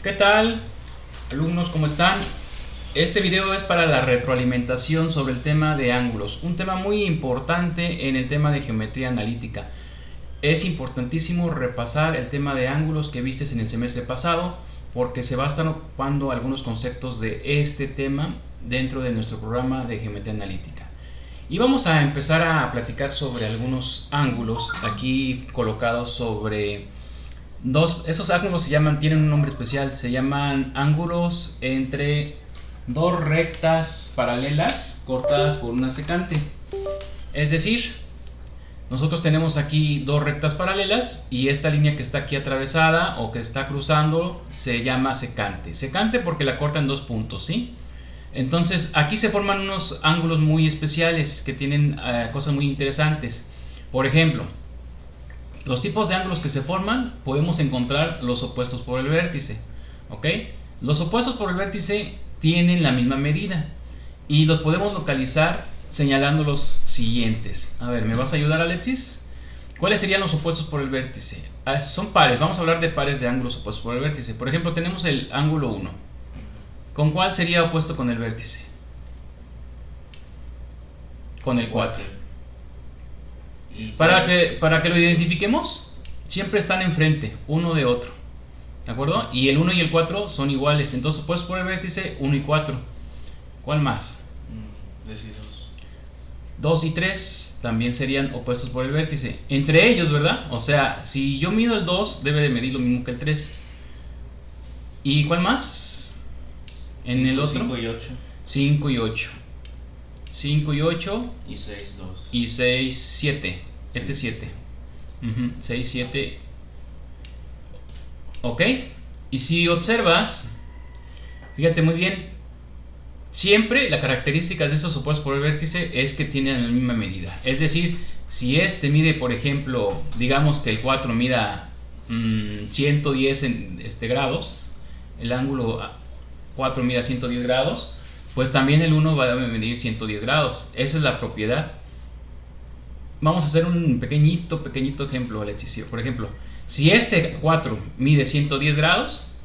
¿Qué tal, alumnos? ¿Cómo están? Este video es para la retroalimentación sobre el tema de ángulos, un tema muy importante en el tema de geometría analítica. Es importantísimo repasar el tema de ángulos que vistes en el semestre pasado, porque se va a estar ocupando algunos conceptos de este tema dentro de nuestro programa de geometría analítica. Y vamos a empezar a platicar sobre algunos ángulos aquí colocados sobre esos ángulos tienen un nombre especial, se llaman ángulos entre dos rectas paralelas cortadas por una secante. Es decir, nosotros tenemos aquí dos rectas paralelas y esta línea que está aquí atravesada o que está cruzando se llama secante. Secante porque la corta en dos puntos, ¿sí? Entonces aquí se forman unos ángulos muy especiales que tienen cosas muy interesantes. Por ejemplo, los tipos de ángulos que se forman, podemos encontrar los opuestos por el vértice, ¿ok? Los opuestos por el vértice tienen la misma medida y los podemos localizar señalando los siguientes. A ver, ¿me vas a ayudar, Alexis? ¿Cuáles serían los opuestos por el vértice? Son pares, vamos a hablar de pares de ángulos opuestos por el vértice. Por ejemplo, tenemos el ángulo 1. ¿Con cuál sería opuesto con el vértice? Con el 4. Para que lo identifiquemos, siempre están enfrente, uno de otro, ¿de acuerdo? Y el 1 y el 4 son iguales, entonces opuestos por el vértice 1 y 4. ¿Cuál más? 2 y 3 también serían opuestos por el vértice, entre ellos, ¿verdad? O sea, si yo mido el 2, debe de medir lo mismo que el 3. ¿Y cuál más? En el otro 5 y 8. 5 y 8. 5 y 8 y 6, 2 y 6, 7. Este es 7. 6, 7. Ok. Y si observas, fíjate muy bien, siempre la característica de estos opuestos por el vértice es que tienen la misma medida. Es decir, si este mide, por ejemplo, digamos que el 4 mida 110 grados, el ángulo 4 mida 110 grados, pues también el 1 va a medir 110 grados. Esa es la propiedad. Vamos a hacer un pequeñito ejemplo, Alexis. Por ejemplo, si este 4 mide 110 grados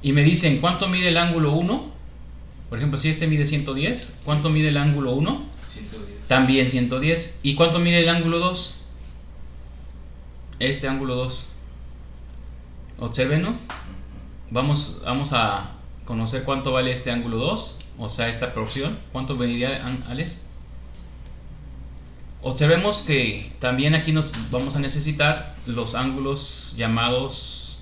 y me dicen cuánto mide el ángulo 1, por ejemplo, si este mide 110, ¿cuánto mide el ángulo 1? 110. También 110. ¿Y cuánto mide el ángulo 2? Este ángulo 2. Observen, ¿no? Vamos a conocer cuánto vale este ángulo 2, o sea, esta porción. ¿Cuánto mediría, Alex? Observemos que también aquí nos vamos a necesitar los ángulos llamados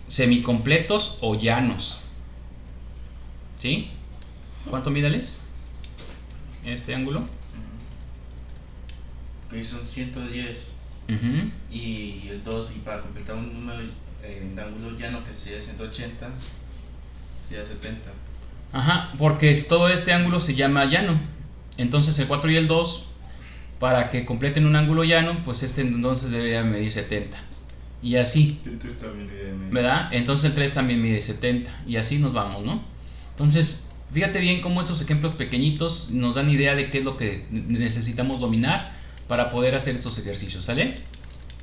semicompletos o llanos, ¿sí? ¿Cuánto mide, Alex? Este ángulo. Que son 110. Y el 2, y para completar un número de ángulo llano que sería 180, sería 70. Ajá, porque todo este ángulo se llama llano. Entonces el 4 y el 2, para que completen un ángulo llano, pues este entonces debe medir 70. Y así, El 3 también debe medir, ¿verdad? Entonces el 3 también mide 70. Y así nos vamos, ¿no? Entonces, fíjate bien cómo estos ejemplos pequeñitos nos dan idea de qué es lo que necesitamos dominar para poder hacer estos ejercicios, ¿sale?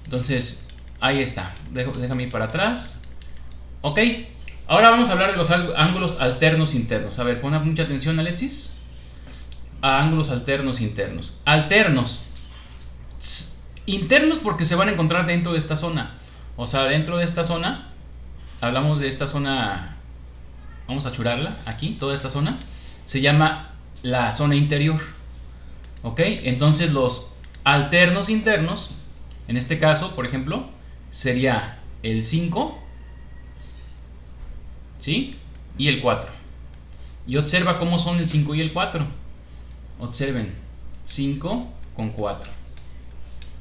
Entonces, ahí está. Déjame ir para atrás. Ok. Ahora vamos a hablar de los ángulos alternos internos. A ver, pon mucha atención, Alexis. A ángulos alternos internos. Alternos. Internos porque se van a encontrar dentro de esta zona. O sea, dentro de esta zona, hablamos de esta zona, vamos a churarla aquí, toda esta zona, se llama la zona interior. Ok, entonces los alternos internos, en este caso, por ejemplo, sería el 5, ¿sí? Y el 4. Y observa cómo son el 5 y el 4. Observen, 5 con 4.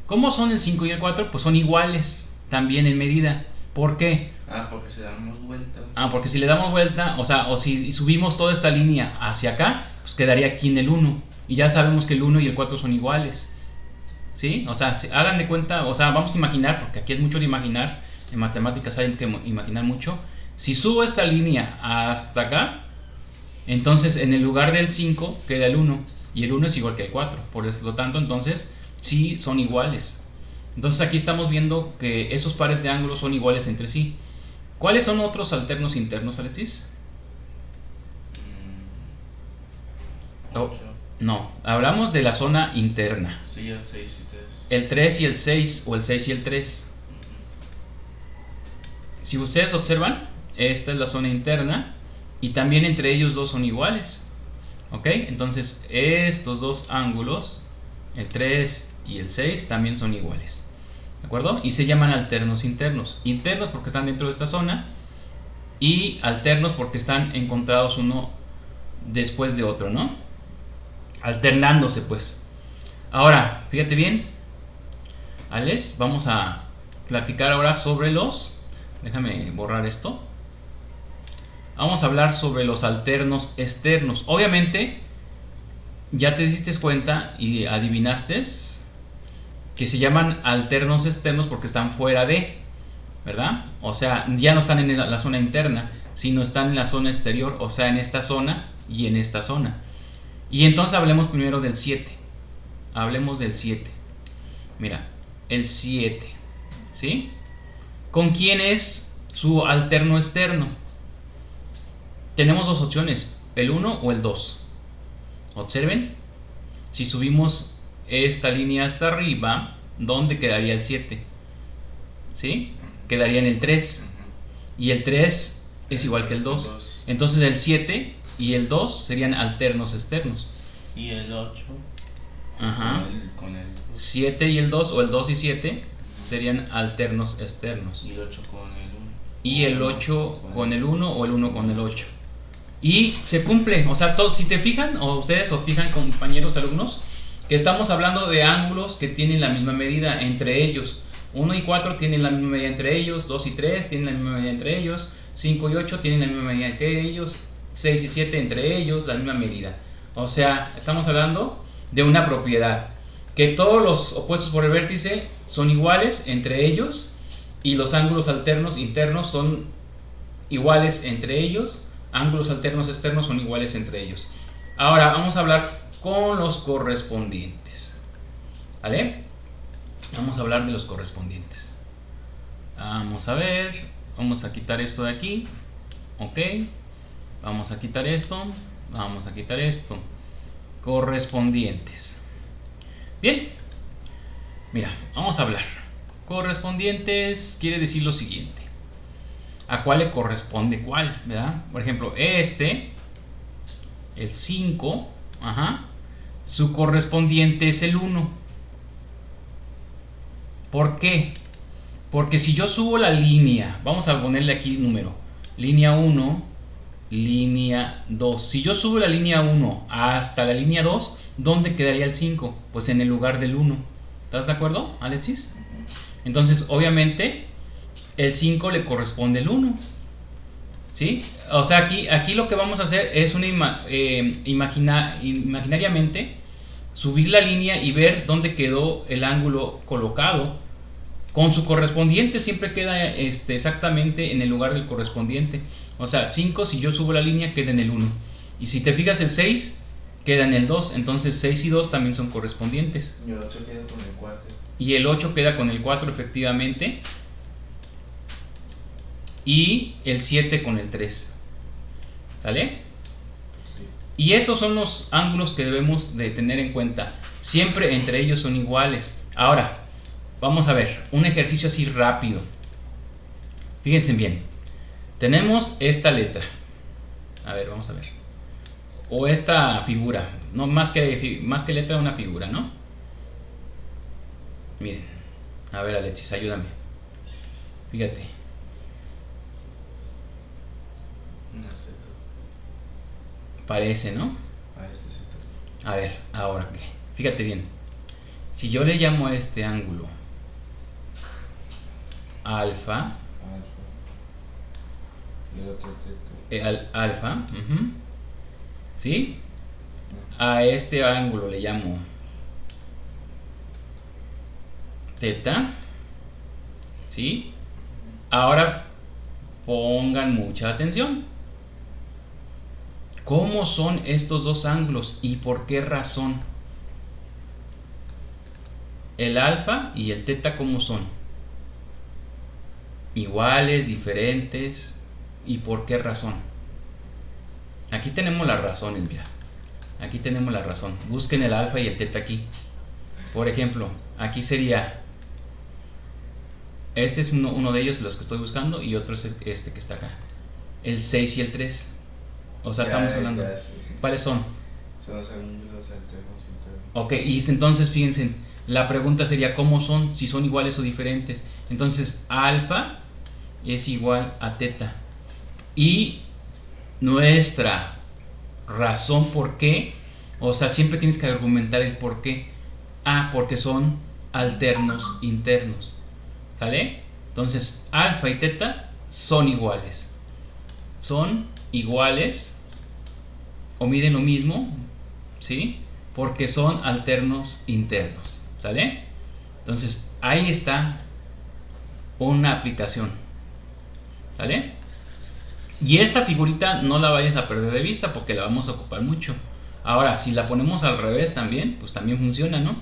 ¿Cómo son el 5 y el 4? Pues son iguales también en medida. ¿Por qué? Porque si le damos vuelta. Porque si le damos vuelta, o si subimos toda esta línea hacia acá, pues quedaría aquí en el 1. Y ya sabemos que el 1 y el 4 son iguales. ¿Sí? O sea, hagan de cuenta, o sea, vamos a imaginar, porque aquí es mucho de imaginar. En matemáticas hay que imaginar mucho. Si subo esta línea hasta acá, entonces en el lugar del 5 queda el 1. Y el 1 es igual que el 4. Por lo tanto, entonces, sí son iguales. Entonces aquí estamos viendo que esos pares de ángulos son iguales entre sí. ¿Cuáles son otros alternos internos, Alexis? 8. No, hablamos de la zona interna. Sí, el 6 y 3. El 3 y el 6 o el 6 y el 3. Si ustedes observan, esta es la zona interna y también entre ellos dos son iguales. ¿Ok? Entonces estos dos ángulos, el 3 y el 6, también son iguales. ¿De acuerdo? Y se llaman alternos internos. Internos porque están dentro de esta zona y alternos porque están encontrados uno después de otro, ¿no? Alternándose, pues. Ahora, fíjate bien, Alex, vamos a platicar ahora sobre los... Déjame borrar esto. Vamos a hablar sobre los alternos externos. Obviamente, ya te diste cuenta y adivinaste que se llaman alternos externos porque están fuera de, ¿verdad? O sea, ya no están en la zona interna, sino están en la zona exterior, o sea, en esta zona y en esta zona. Y entonces hablemos primero del 7. Hablemos del 7. Mira, el 7, ¿sí? ¿Con quién es su alterno externo? Tenemos dos opciones, el 1 o el 2. Observen, si subimos esta línea hasta arriba, ¿dónde quedaría el 7? ¿Sí? Quedaría en el 3. Y el 3 es igual que el 2. Entonces el 7 y el 2 serían alternos externos. Y el 8. Ajá. Con el 7 y el 2, o el 2 y 7, serían alternos externos. Y el 8 con el 1. Y el 8 con el 1 o el 1 con el 8. Y se cumple, o sea, si te fijan, o ustedes os fijan, compañeros alumnos, que estamos hablando de ángulos que tienen la misma medida entre ellos. 1 y 4 tienen la misma medida entre ellos, 2 y 3 tienen la misma medida entre ellos, 5 y 8 tienen la misma medida entre ellos, 6 y 7 entre ellos, la misma medida. O sea, estamos hablando de una propiedad, que todos los opuestos por el vértice son iguales entre ellos y los ángulos alternos internos son iguales entre ellos, ángulos alternos externos son iguales entre ellos. Ahora vamos a hablar con los correspondientes, ¿vale? Vamos a hablar de los correspondientes. Vamos a ver, vamos a quitar esto de aquí, ok, vamos a quitar esto, vamos a quitar esto. Correspondientes. Bien, mira, vamos a hablar. Correspondientes quiere decir lo siguiente: ¿a cuál le corresponde cuál? ¿Verdad? Por ejemplo, el 5, su correspondiente es el 1. ¿Por qué? Porque si yo subo la línea, vamos a ponerle aquí número, línea 1, línea 2. Si yo subo la línea 1 hasta la línea 2, ¿dónde quedaría el 5? Pues en el lugar del 1. ¿Estás de acuerdo, Alexis? Entonces, obviamente, el 5 le corresponde el 1. ¿Sí? O sea, aquí lo que vamos a hacer es imaginariamente subir la línea y ver dónde quedó el ángulo colocado. Con su correspondiente siempre queda exactamente en el lugar del correspondiente. O sea, 5, si yo subo la línea, queda en el 1. Y si te fijas, el 6 queda en el 2. Entonces 6 y 2 también son correspondientes. Y el 8 queda con el 4. Y el 8 queda con el 4, efectivamente. Y el 7 con el 3. ¿Sale? Sí. Y esos son los ángulos que debemos de tener en cuenta. Siempre entre ellos son iguales. Ahora, vamos a ver un ejercicio así rápido. Fíjense bien. Tenemos esta letra. A ver, vamos a ver. O esta figura. No, más que letra, una figura, ¿no? Miren. A ver, Alexis, ayúdame. Fíjate. Una Z. Parece, ¿no? Parece Z. A ver, ahora qué. Fíjate bien. Si yo le llamo a este ángulo alfa, Y el otro teta. alfa, ¿sí? A este ángulo le llamo teta, ¿sí? Ahora pongan mucha atención. ¿Cómo son estos dos ángulos y por qué razón? El alfa y el teta, ¿cómo son? iguales, diferentes, y por qué razón. Aquí tenemos las razones, mira. Aquí tenemos la razón. Busquen el alfa y el teta aquí. Por ejemplo, aquí sería, este es uno de ellos, los que estoy buscando, y otro es este que está acá. El 6 y el 3. O sea, estamos hablando. Sí. ¿Cuáles son? Son los ángulos alternos internos. Ok, y entonces fíjense, la pregunta sería ¿cómo son? Si son iguales o diferentes. Entonces, alfa es igual a teta. Y nuestra razón por qué, o sea, siempre tienes que argumentar el por qué. Ah, porque son alternos internos. ¿Sale? Entonces, alfa y teta son iguales. Son iguales o miden lo mismo, ¿sí? Porque son alternos internos. ¿Sale? Entonces, ahí está una aplicación. ¿Sale? Y esta figurita no la vayas a perder de vista porque la vamos a ocupar mucho. Ahora, si la ponemos al revés también, pues también funciona, ¿no?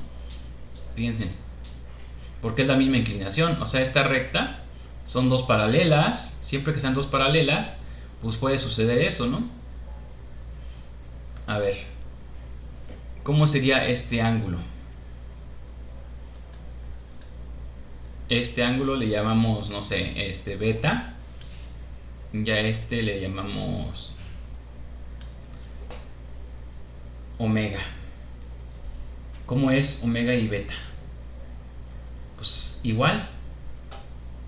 Fíjense, porque es la misma inclinación. O sea, esta recta son dos paralelas. Siempre que sean dos paralelas, pues puede suceder eso, ¿no? A ver, ¿cómo sería este ángulo? Este ángulo le llamamos, no sé, beta. Ya le llamamos omega. ¿Cómo es omega y beta? Pues igual,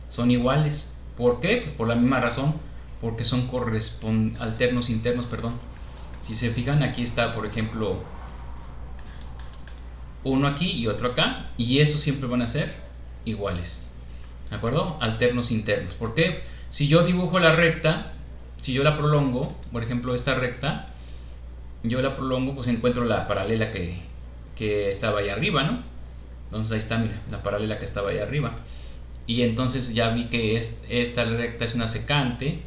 son iguales. ¿Por qué? Pues por la misma razón, porque son alternos internos, perdón. Si se fijan, aquí está, por ejemplo, uno aquí y otro acá, y estos siempre van a ser iguales. ¿De acuerdo? Alternos internos. ¿Por qué? Si yo dibujo la recta, si yo la prolongo, por ejemplo esta recta, yo la prolongo, pues encuentro la paralela que estaba ahí arriba, ¿no? Entonces ahí está, mira, la paralela que estaba ahí arriba. Y entonces ya vi que esta recta es una secante,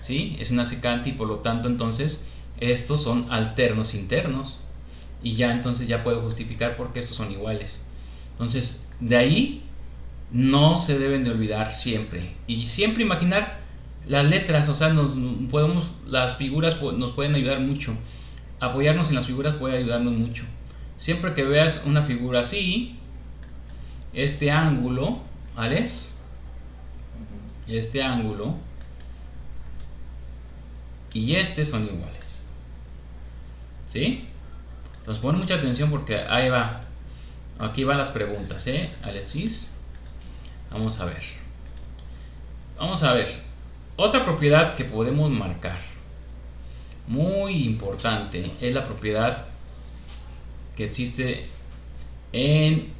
¿sí? Es una secante y por lo tanto entonces estos son alternos internos. Y ya entonces ya puedo justificar por qué estos son iguales. Entonces de ahí no se deben de olvidar siempre. Y siempre imaginar las letras, o sea, las figuras nos pueden ayudar mucho. Apoyarnos en las figuras puede ayudarnos mucho. Siempre que veas una figura así, este ángulo, ¿vale? Este ángulo y este son iguales. ¿Sí? Entonces pon mucha atención porque ahí va. Aquí van las preguntas, Alexis. Vamos a ver. Vamos a ver. Otra propiedad que podemos marcar, muy importante, es la propiedad que existe en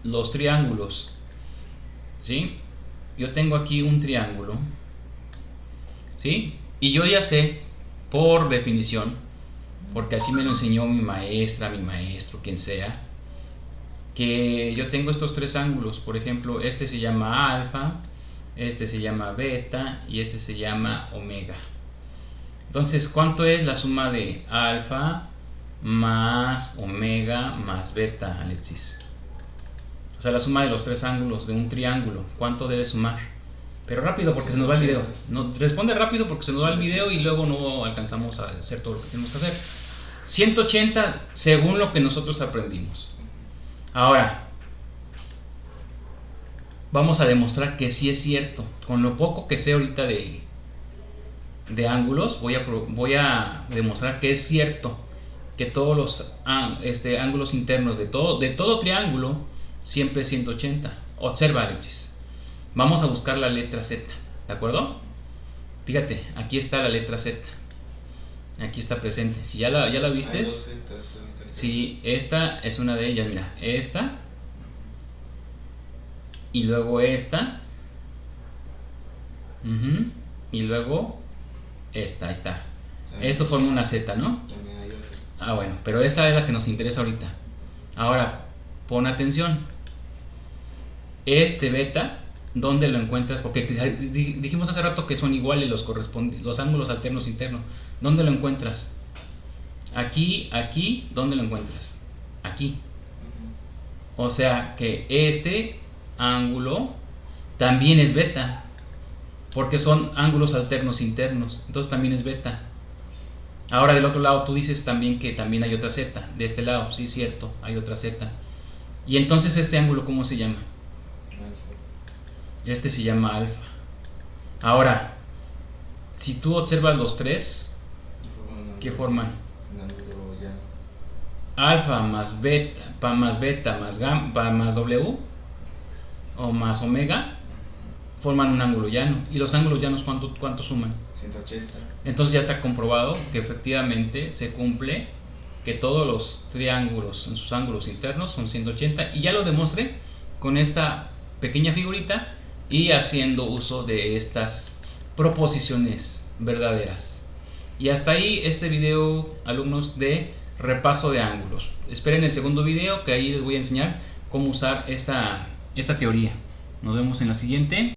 los triángulos. ¿Sí? Yo tengo aquí un triángulo. ¿Sí? Y yo ya sé, por definición, porque así me lo enseñó mi maestra, mi maestro, quien sea, que yo tengo estos tres ángulos. Por ejemplo, este se llama alfa, este se llama beta y este se llama omega. Entonces, ¿cuánto es la suma de alfa más omega más beta, Alexis? O sea, la suma de los tres ángulos de un triángulo. ¿Cuánto debe sumar? Pero rápido porque se nos va el video. No, responde rápido porque se nos va el video y luego no alcanzamos a hacer todo lo que tenemos que hacer. 180 según lo que nosotros aprendimos. Ahora, vamos a demostrar que sí es cierto. Con lo poco que sé ahorita de ángulos, voy a demostrar que es cierto que todos los ángulos internos de todo triángulo siempre es 180. Observa, Alexis. Vamos a buscar la letra Z, ¿de acuerdo? Fíjate, aquí está la letra Z. Aquí está presente. Si ya la viste, si esta es una de ellas, mira, esta y luego esta y luego esta, ahí está. Esto forma una Z, ¿no? Ah, bueno, pero esta es la que nos interesa ahorita. Ahora, pon atención. Este beta, ¿dónde lo encuentras? Porque dijimos hace rato que son iguales los ángulos alternos internos. ¿Dónde lo encuentras? Aquí, ¿dónde lo encuentras? Aquí. O sea que este ángulo también es beta, porque son ángulos alternos internos, entonces también es beta. Ahora del otro lado tú dices también que también hay otra z, de este lado, sí, cierto, hay otra z. Y entonces este ángulo, ¿cómo se llama? Este se llama alfa. Ahora, si tú observas los tres, ¿qué forman? Alfa más beta más gamma más w o más omega forman un ángulo llano. ¿Y los ángulos llanos cuánto suman? 180. Entonces ya está comprobado que efectivamente se cumple que todos los triángulos en sus ángulos internos son 180, y ya lo demostré con esta pequeña figurita y haciendo uso de estas proposiciones verdaderas. Y hasta ahí este video, alumnos, de repaso de ángulos. Esperen el segundo video, que ahí les voy a enseñar cómo usar esta teoría. Nos vemos en la siguiente.